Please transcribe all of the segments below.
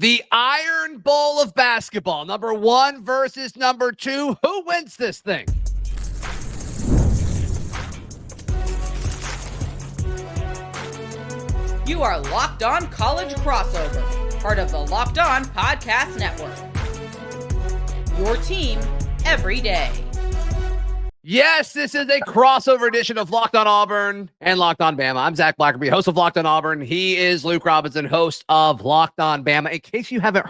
The Iron Bowl of basketball, number 1 versus number 2. Who wins this thing? You are Locked On College Crossover, part of the Locked On Podcast Network. Your team every day. Yes, this is a crossover edition of Locked On Auburn and Locked On Bama. I'm Zach Blackerby, host of Locked On Auburn. He is Luke Robinson, host of Locked On Bama. In case you haven't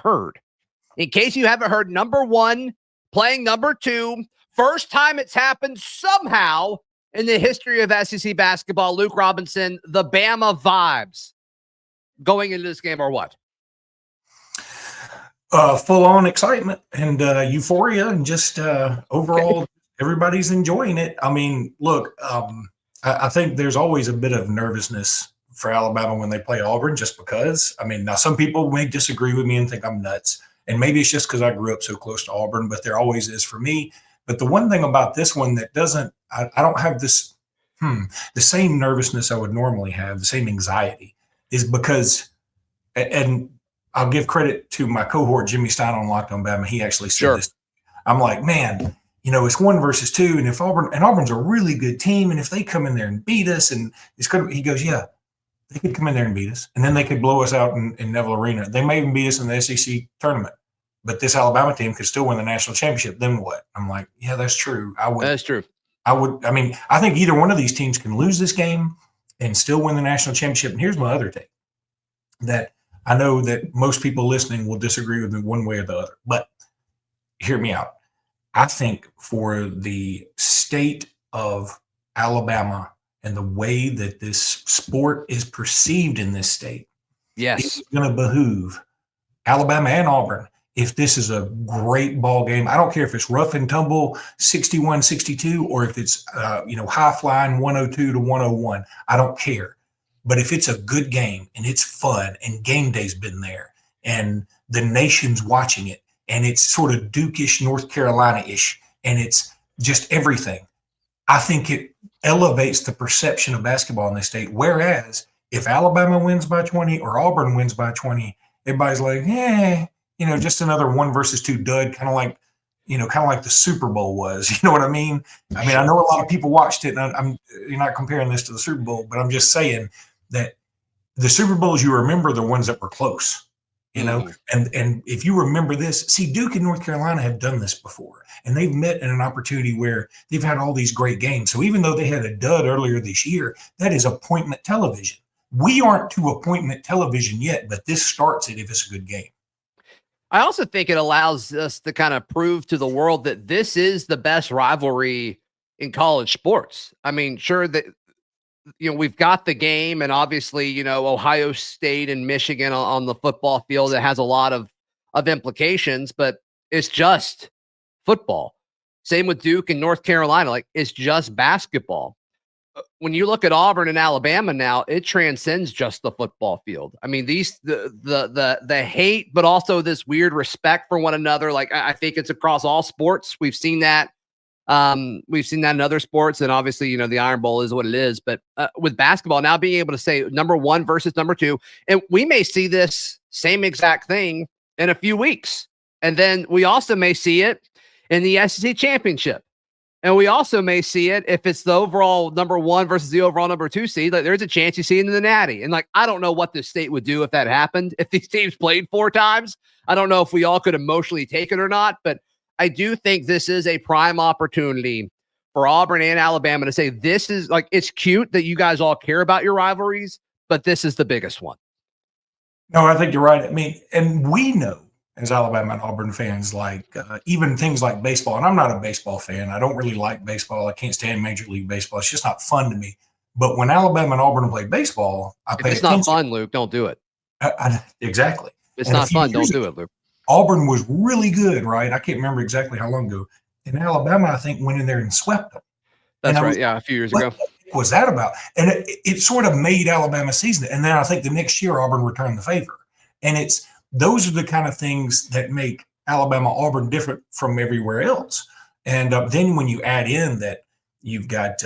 heard, number 1 playing number 2. First time it's happened somehow in the history of SEC basketball. Luke Robinson, the Bama vibes going into this game are what? Full-on excitement and euphoria and just overall everybody's enjoying it. I mean, look, I think there's always a bit of nervousness for Alabama when they play Auburn just because. I mean, now some people may disagree with me and think I'm nuts, and maybe it's just because I grew up so close to Auburn, but there always is for me. But the one thing about this one that doesn't – I don't have this the same nervousness I would normally have, the same anxiety, is because – and I'll give credit to my cohort, Jimmy Stein on Locked On Bama. He actually said this. I'm like, man – you know, it's 1 versus 2, and if Auburn's a really good team, and if they come in there and beat us, and he goes, yeah, they could come in there and beat us, and then they could blow us out in Neville Arena. They may even beat us in the SEC tournament, but this Alabama team could still win the national championship. Then what? I'm like, yeah, that's true. That's true. I mean, I think either one of these teams can lose this game and still win the national championship. And here's my other take, that I know that most people listening will disagree with me one way or the other, but hear me out. I think for the state of Alabama and the way that this sport is perceived in this state, yes, it's going to behoove Alabama and Auburn if this is a great ball game. I don't care if it's rough and tumble 61-62 or if it's high flying 102 to 101. I don't care. But if it's a good game and it's fun and game day's been there and the nation's watching it, and it's sort of Duke-ish, North Carolina-ish, and it's just everything, I think it elevates the perception of basketball in this state. Whereas if Alabama wins by 20 or Auburn wins by 20, everybody's like, just another 1 versus 2 dud, kind of like the Super Bowl was. You know what I mean? I mean, I know a lot of people watched it, and you're not comparing this to the Super Bowl, but I'm just saying that the Super Bowls, you remember the ones that were close. And if you remember this, see, Duke and North Carolina have done this before, and they've met in an opportunity where they've had all these great games. So even though they had a dud earlier this year, that is appointment television. We aren't to appointment television yet, but this starts it if it's a good game. I also think it allows us to kind of prove to the world that this is the best rivalry in college sports. I mean, sure that we've got the game, and obviously, Ohio State and Michigan on the football field, it has a lot of implications, but it's just football. Same with Duke and North Carolina. Like, it's just basketball. When you look at Auburn and Alabama now, it transcends just the football field. I mean, the hate, but also this weird respect for one another. Like, I think it's across all sports. We've seen that. We've seen that in other sports, and obviously, the Iron Bowl is what it is. But with basketball now being able to say number 1 versus number 2, and we may see this same exact thing in a few weeks, and then we also may see it in the SEC championship, and we also may see it if it's the overall number 1 versus the overall number 2 seed. Like, there's a chance you see it in the Natty, and I don't know what this state would do if that happened. If these teams played 4 times, I don't know if we all could emotionally take it or not, but I do think this is a prime opportunity for Auburn and Alabama to say, this is it's cute that you guys all care about your rivalries, but this is the biggest one. No, I think you're right. I mean, and we know as Alabama and Auburn fans, even things like baseball, and I'm not a baseball fan. I don't really like baseball. I can't stand Major League Baseball. It's just not fun to me. But when Alabama and Auburn play baseball, I pay attention. It's not fun, Luke. Don't do it. Exactly. It's not fun. Don't do it, Luke. Auburn was really good, right? I can't remember exactly how long ago. And Alabama, I think, went in there and swept them. That's right. Yeah, a few years ago. What was that about? And it sort of made Alabama season. And then I think the next year Auburn returned the favor. And those are the kind of things that make Alabama-Auburn different from everywhere else. And then when you add in that you've got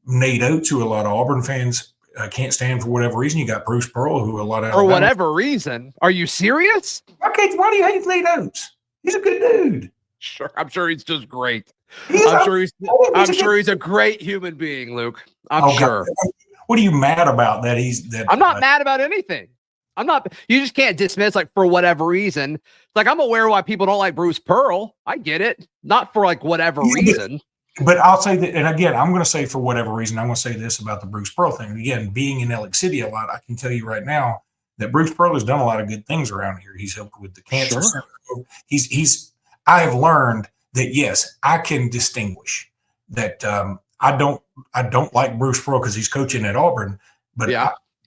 Nate Oats, who a lot of Auburn fans can't stand for whatever reason. You got Bruce Pearl, who a lot of For whatever reason. Are you serious? Why do you hate Nate Oats? He's a good dude. Sure. I'm sure he's just great. He's I'm sure he's a great human being, Luke. I'm sure. God. What are you mad about that I'm not mad about anything. You just can't dismiss like for whatever reason. Like I'm aware why people don't like Bruce Pearl. I get it. Not for like whatever reason. But I'll say that, and again, I'm going to say for whatever reason, I'm going to say this about the Bruce Pearl thing. Again, being in Ellick City a lot, I can tell you right now that Bruce Pearl has done a lot of good things around here. He's helped with the cancer center. I have learned that yes, I can distinguish that. I don't like Bruce Pearl because he's coaching at Auburn, but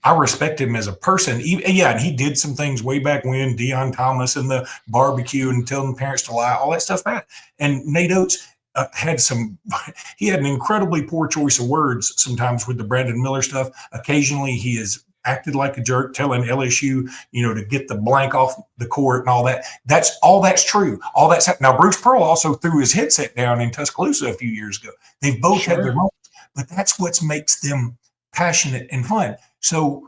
I respect him as a person. And he did some things way back when, Deion Thomas and the barbecue and telling parents to lie, all that stuff bad. And Nate Oats had an incredibly poor choice of words sometimes with the Brandon Miller stuff. Occasionally he has acted like a jerk, telling LSU, to get the blank off the court and all that. That's true. All that's happened. Now, Bruce Pearl also threw his headset down in Tuscaloosa a few years ago. They've both had their moments, but that's what makes them passionate and fun. So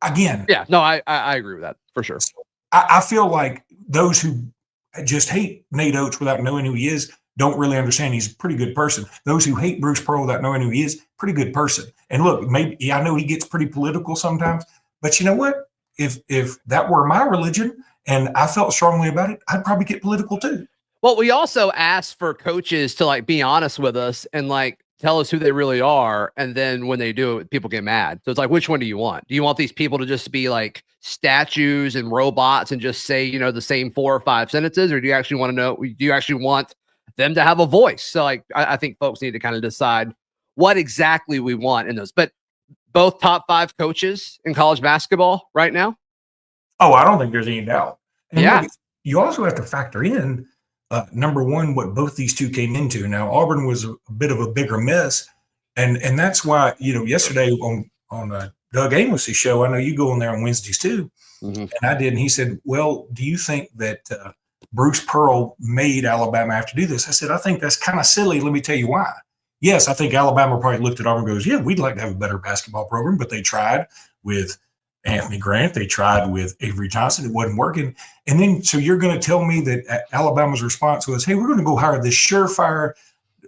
again, I agree with that for sure. I feel like those who just hate Nate Oats without knowing who he is don't really understand he's a pretty good person. Those who hate Bruce Pearl without knowing who he is, pretty good person. And look, maybe I know he gets pretty political sometimes, but you know what? If that were my religion and I felt strongly about it, I'd probably get political too. Well, we also ask for coaches to like be honest with us and like tell us who they really are. And then when they do it, people get mad. So it's like, which one do you want? Do you want these people to just be like statues and robots and just say, the same 4 or 5 sentences? Or do you actually want to know? Do you actually want them to have a voice? So like, I think folks need to kind of decide what exactly we want in those, but both top 5 coaches in college basketball right now. Oh, I don't think there's any doubt. And yeah. Look, you also have to factor in number one, what both these two came into. Now, Auburn was a bit of a bigger mess. And that's why, yesterday on Doug Amos' show, I know you go on there on Wednesdays too. Mm-hmm. And I did. And he said, well, do you think that Bruce Pearl made Alabama have to do this? I said, I think that's kind of silly. Let me tell you why. Yes, I think Alabama probably looked at Auburn and goes, yeah, we'd like to have a better basketball program, but they tried with Anthony Grant. They tried with Avery Johnson. It wasn't working. And then, so you're going to tell me that Alabama's response was, hey, we're going to go hire this surefire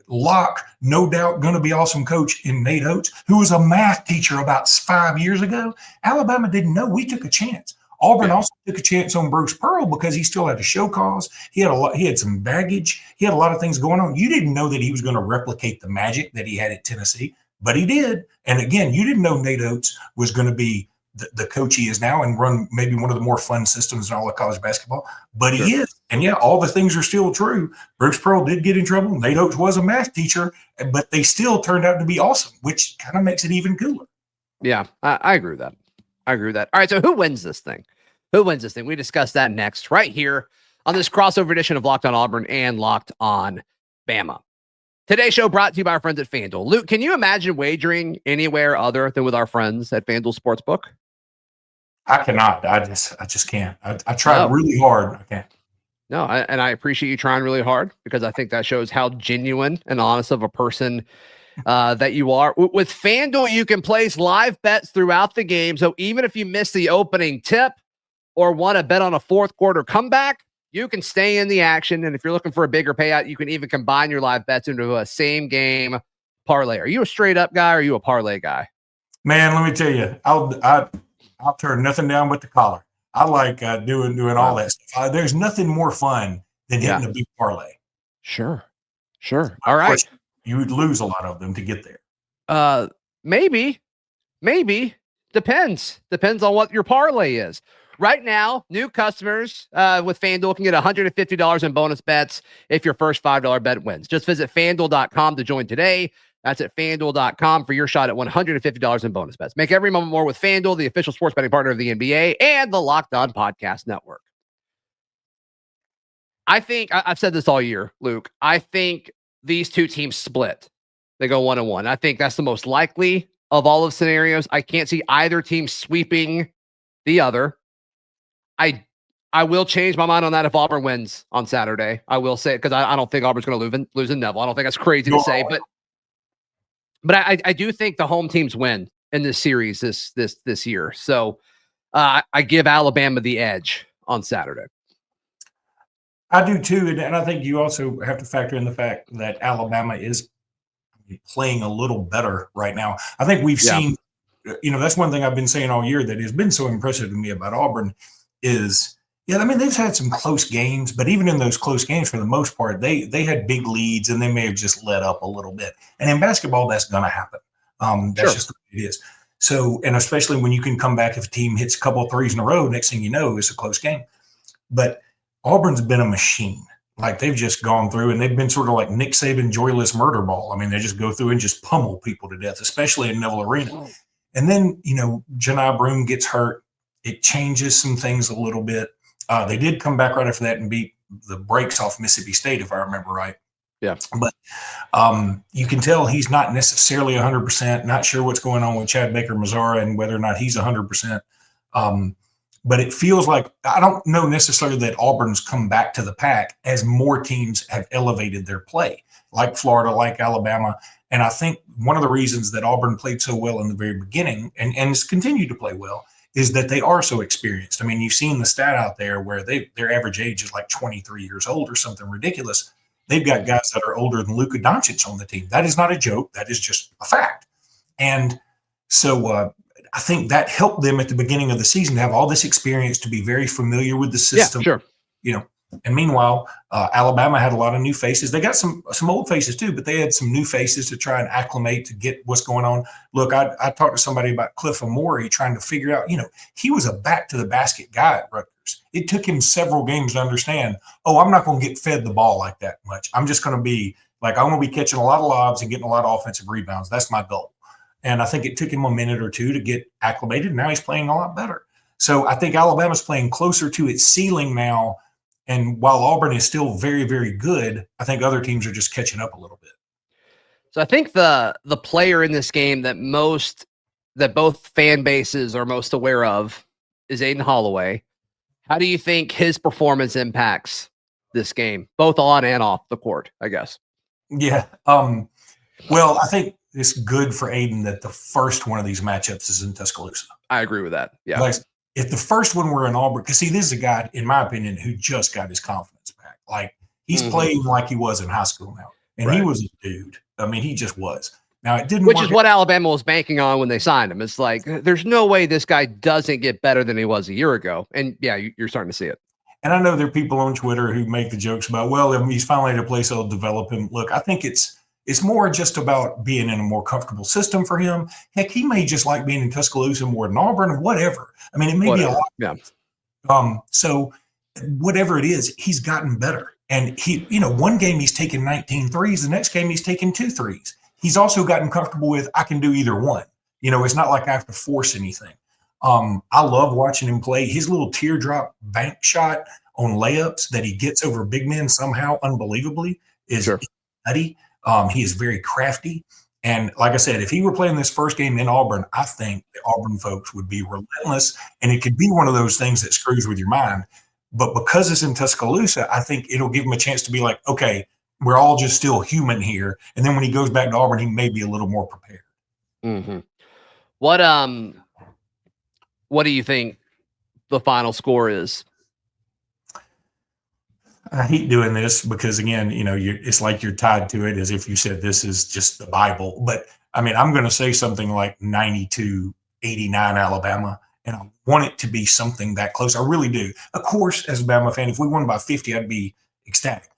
lock, no doubt going to be awesome coach in Nate Oats, who was a math teacher about 5 years ago. Alabama didn't know. We took a chance. Auburn also took a chance on Bruce Pearl because he still had a show cause. He had some baggage. He had a lot of things going on. You didn't know that he was going to replicate the magic that he had at Tennessee, but he did. And again, you didn't know Nate Oats was going to be the coach he is now and run maybe one of the more fun systems in all of college basketball, but he is. And all the things are still true. Bruce Pearl did get in trouble. Nate Oats was a math teacher, but they still turned out to be awesome, which kind of makes it even cooler. Yeah, I agree with that. All right, so who wins this thing? We discuss that next right here on this crossover edition of Locked on Auburn and Locked on Bama. Today's show brought to you by our friends at FanDuel. Luke, can you imagine wagering anywhere other than with our friends at FanDuel Sportsbook? I cannot. I just can't. I tried really hard. I can't. No, and I appreciate you trying really hard because I think that shows how genuine and honest of a person that you are. With FanDuel, you can place live bets throughout the game. So even if you miss the opening tip or want to bet on a fourth quarter comeback, you can stay in the action. And if you're looking for a bigger payout, you can even combine your live bets into a same game parlay. Are you a straight up guy or are you a parlay guy? Man, let me tell you, I'll turn nothing down but the collar. I like doing all that stuff. There's nothing more fun than hitting a big parlay. Sure. All right. You would lose a lot of them to get there. Maybe. Depends on what your parlay is. Right now, new customers with FanDuel can get $150 in bonus bets if your first $5 bet wins. Just visit FanDuel.com to join today. That's at FanDuel.com for your shot at $150 in bonus bets. Make every moment more with FanDuel, the official sports betting partner of the NBA and the Locked On Podcast Network. I think, I've said this all year, Luke, I think these two teams split. They go 1-1. I think that's the most likely of all of scenarios. I can't see either team sweeping the other. I will change my mind on that if Auburn wins on Saturday. I will say it because I don't think Auburn's going to lose in Neville. I don't think that's crazy to say, but I do think the home teams win in this series this year. So I give Alabama the edge on Saturday. I do too, and I think you also have to factor in the fact that Alabama is playing a little better right now. I think we've seen, that's one thing I've been saying all year that has been so impressive to me about Auburn is, they've had some close games, but even in those close games, for the most part, they had big leads and they may have just let up a little bit. And in basketball, that's going to happen. That's just the way it is. So, and especially when you can come back if a team hits a couple of threes in a row, next thing you know, it's a close game. But Auburn's been a machine. Like they've just gone through and they've been sort of like Nick Saban joyless murder ball. I mean, they just go through and just pummel people to death, especially in Neville Arena. And then, Johni Broome gets hurt. It changes some things a little bit. They did come back right after that and beat the brakes off Mississippi State, if I remember right. Yeah. But you can tell he's not necessarily 100%, not sure what's going on with Chad Baker-Mazara and whether or not he's 100%. But it feels like, I don't know necessarily that Auburn's come back to the pack as more teams have elevated their play, like Florida, like Alabama. And I think one of the reasons that Auburn played so well in the very beginning and has continued to play well is that they are so experienced. I mean, you've seen the stat out there where their average age is like 23 years old or something ridiculous. They've got guys that are older than Luka Doncic on the team. That is not a joke. That is just a fact. And so I think that helped them at the beginning of the season to have all this experience, to be very familiar with the system. Yeah, sure. And meanwhile, Alabama had a lot of new faces. They got some old faces too, but they had some new faces to try and acclimate to get what's going on. Look, I talked to somebody about Cliff Amore trying to figure out, he was a back to the basket guy at Rutgers. It took him several games to understand, I'm not going to get fed the ball like that much. I'm just going to be like, I'm going to be catching a lot of lobs and getting a lot of offensive rebounds. That's my goal. And I think it took him a minute or two to get acclimated. Now he's playing a lot better. So I think Alabama's playing closer to its ceiling now. And while Auburn is still very, very good, I think other teams are just catching up a little bit. So I think the player in this game that both fan bases are most aware of is Aiden Holloway. How do you think his performance impacts this game, both on and off the court, I guess? Yeah. Well, I think it's good for Aiden that the first one of these matchups is in Tuscaloosa. I agree with that. Yeah. Like, if the first one were in Auburn, because this is a guy, in my opinion, who just got his confidence back. Like he's playing like he was in high school now. And he was a dude. I mean, he just was. Now it didn't Which is what Alabama was banking on when they signed him. It's like, there's no way this guy doesn't get better than he was a year ago. And yeah, you're starting to see it. And I know there are people on Twitter who make the jokes about, well, he's finally at a place that'll develop him. Look, I think it's more just about being in a more comfortable system for him. Heck, he may just like being in Tuscaloosa more than Auburn or whatever. I mean, it may be a lot. Yeah. So whatever it is, he's gotten better. And he, one game he's taken 19 threes. The next game he's taken 2 threes. He's also gotten comfortable with, I can do either one. It's not like I have to force anything. I love watching him play. His little teardrop bank shot on layups that he gets over big men somehow unbelievably is nutty. He is very crafty. And like I said, if he were playing this first game in Auburn, I think the Auburn folks would be relentless. And it could be one of those things that screws with your mind. But because it's in Tuscaloosa, I think it'll give him a chance to be like, okay, we're all just still human here. And then when he goes back to Auburn, he may be a little more prepared. Mm-hmm. What do you think the final score is? I hate doing this because, again, it's like you're tied to it as if you said this is just the Bible. But, I mean, I'm going to say something like 92-89 Alabama, and I want it to be something that close. I really do. Of course, as a Bama fan, if we won by 50, I'd be ecstatic.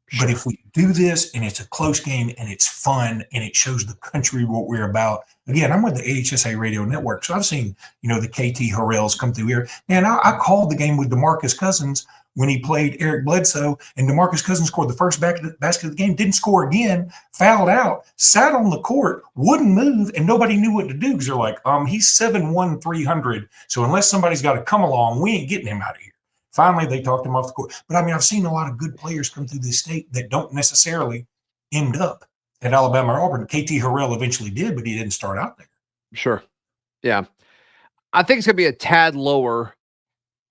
Sure. But if we do this and it's a close game and it's fun and it shows the country what we're about, again, I'm with the AHSA radio network. So I've seen, the KT Harrells come through here. Man, I called the game with DeMarcus Cousins when he played Eric Bledsoe, and DeMarcus Cousins scored the first basket of the game, didn't score again, fouled out, sat on the court, wouldn't move, and nobody knew what to do because they're like, he's 7'1", 300. So unless somebody's got to come along, we ain't getting him out of here. Finally, they talked him off the court. But, I mean, I've seen a lot of good players come through this state that don't necessarily end up at Alabama or Auburn. KT Harrell eventually did, but he didn't start out there. Sure. Yeah. I think it's going to be a tad lower,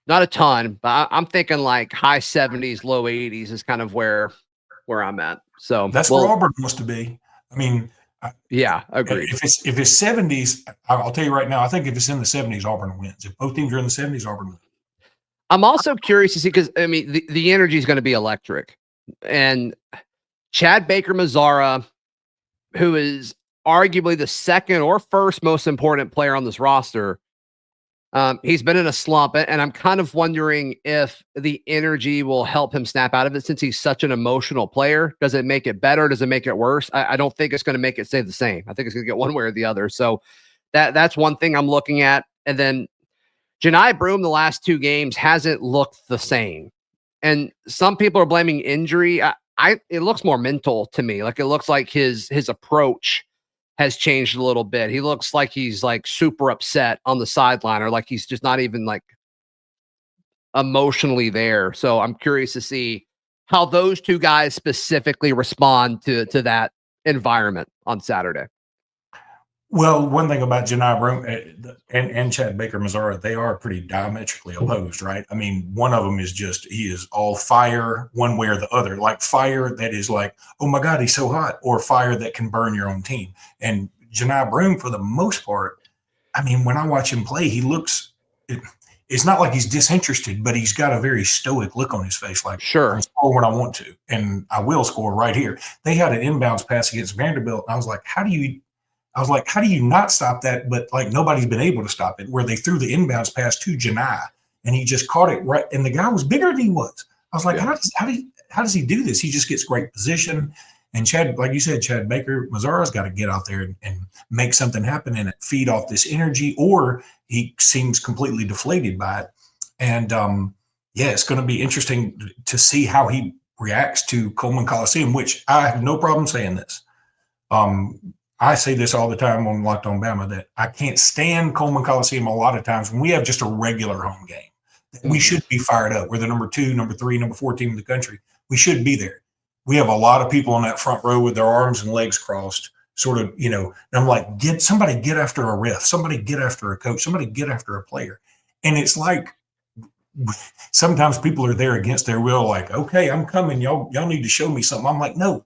not a ton, but I'm thinking like high 70s, low 80s is kind of where I'm at. So that's where Auburn wants to be. I mean, Yeah, agreed. If it's 70s, I'll tell you right now, I think if it's in the 70s, Auburn wins. If both teams are in the 70s, Auburn wins. I'm also curious to see, because I mean the energy is going to be electric, and Chad Baker-Mazara, who is arguably the second or first most important player on this roster, he's been in a slump, and I'm kind of wondering if the energy will help him snap out of it, since he's such an emotional player. Does it make it better? Does it make it worse? I don't think it's going to make it stay the same. I think it's going to get one way or the other. So that's one thing I'm looking at. And then Johni Broome, the last 2 games, hasn't looked the same. And some people are blaming injury. It looks more mental to me. Like, it looks like his approach has changed a little bit. He looks like he's like super upset on the sideline, or like he's just not even like emotionally there. So I'm curious to see how those 2 guys specifically respond to that environment on Saturday. Well, one thing about Johni Broome and Chad Baker-Mazara, they are pretty diametrically opposed, right? I mean, one of them is he is all fire one way or the other, like fire that is like, oh my God, he's so hot, or fire that can burn your own team. And Johni Broome, for the most part, I mean, when I watch him play, he looks, it's not like he's disinterested, but he's got a very stoic look on his face. Like, sure, I'll score when I want to, and I will score right here. They had an inbounds pass against Vanderbilt. And I was like, how do you not stop that? But like, nobody's been able to stop it, where they threw the inbounds pass to Johni and he just caught it right. And the guy was bigger than he was. I was like, how does he do this? He just gets great position. And Chad, like you said, Chad Baker-Mazara's got to get out there and make something happen and feed off this energy, or he seems completely deflated by it. And yeah, it's going to be interesting to see how he reacts to Coleman Coliseum, which I have no problem saying this. I say this all the time on Locked On Bama, that I can't stand Coleman Coliseum a lot of times when we have just a regular home game. We should be fired up. We're the number 2, number 3, number 4 team in the country. We should be there. We have a lot of people on that front row with their arms and legs crossed, sort of, you know, and I'm like, somebody get after a ref, somebody get after a coach, somebody get after a player. And it's like, sometimes people are there against their will, like, okay, I'm coming. Y'all need to show me something. I'm like, no,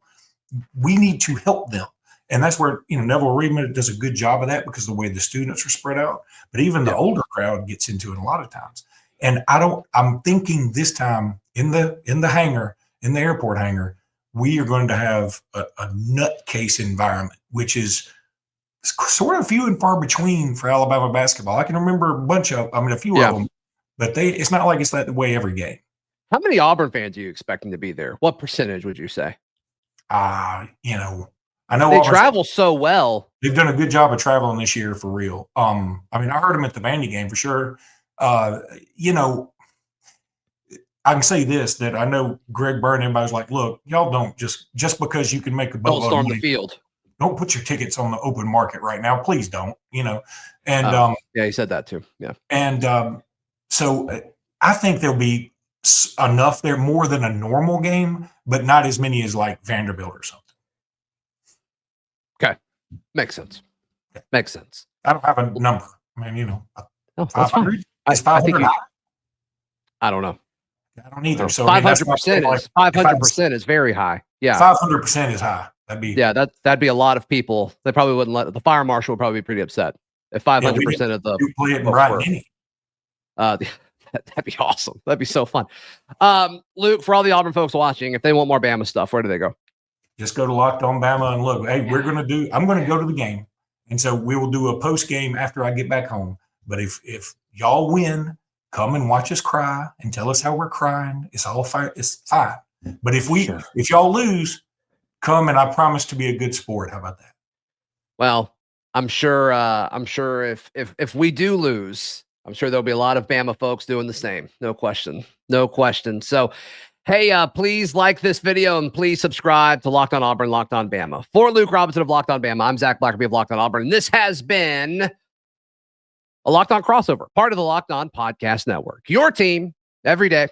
we need to help them. And that's where, you know, Neville Reedman does a good job of that, because the way the students are spread out, but even the older crowd gets into it a lot of times. And I'm thinking this time in the hangar, in the airport hangar, we are going to have a nutcase environment, which is sort of few and far between for Alabama basketball. I can remember a few of them, but it's not like it's that way every game. How many Auburn fans are you expecting to be there? What percentage would you say? You know, I know they travel so well. They've done a good job of traveling this year, for real. I mean, I heard them at the Vandy game for sure. You know, I can say this, that I know Greg Byrne, everybody's like, look, y'all don't just because you can make a boatload don't storm of money, the field. Don't put your tickets on the open market right now. Please don't, you know. And yeah, he said that too. Yeah. And so I think there'll be enough there, more than a normal game, but not as many as like Vanderbilt or something. Okay. Makes sense. Makes sense. I don't have a number. I mean, you know, 500. Is 500 high? I don't know. I don't either. So 500% is very high. Yeah. 500% is high. That'd be a lot of people. They probably wouldn't let the fire marshal would probably be pretty upset if 500% of the play it in Brighton. That'd be awesome. That'd be so fun. Luke, for all the Auburn folks watching, if they want more Bama stuff, where do they go? Just go to Locked On Bama and look. Hey, I'm going to go to the game, and so we will do a post game after I get back home. But if y'all win, come and watch us cry and tell us how we're crying. It's all fine. It's fine. But if y'all lose, come, and I promise to be a good sport. How about that? Well, I'm sure if we do lose, I'm sure there'll be a lot of Bama folks doing the same. No question. No question. So, hey, please like this video and please subscribe to Locked On Auburn, Locked On Bama. For Luke Robinson of Locked On Bama, I'm Zach Blackerby of Locked On Auburn, and this has been a Locked On crossover, part of the Locked On Podcast Network. Your team every day.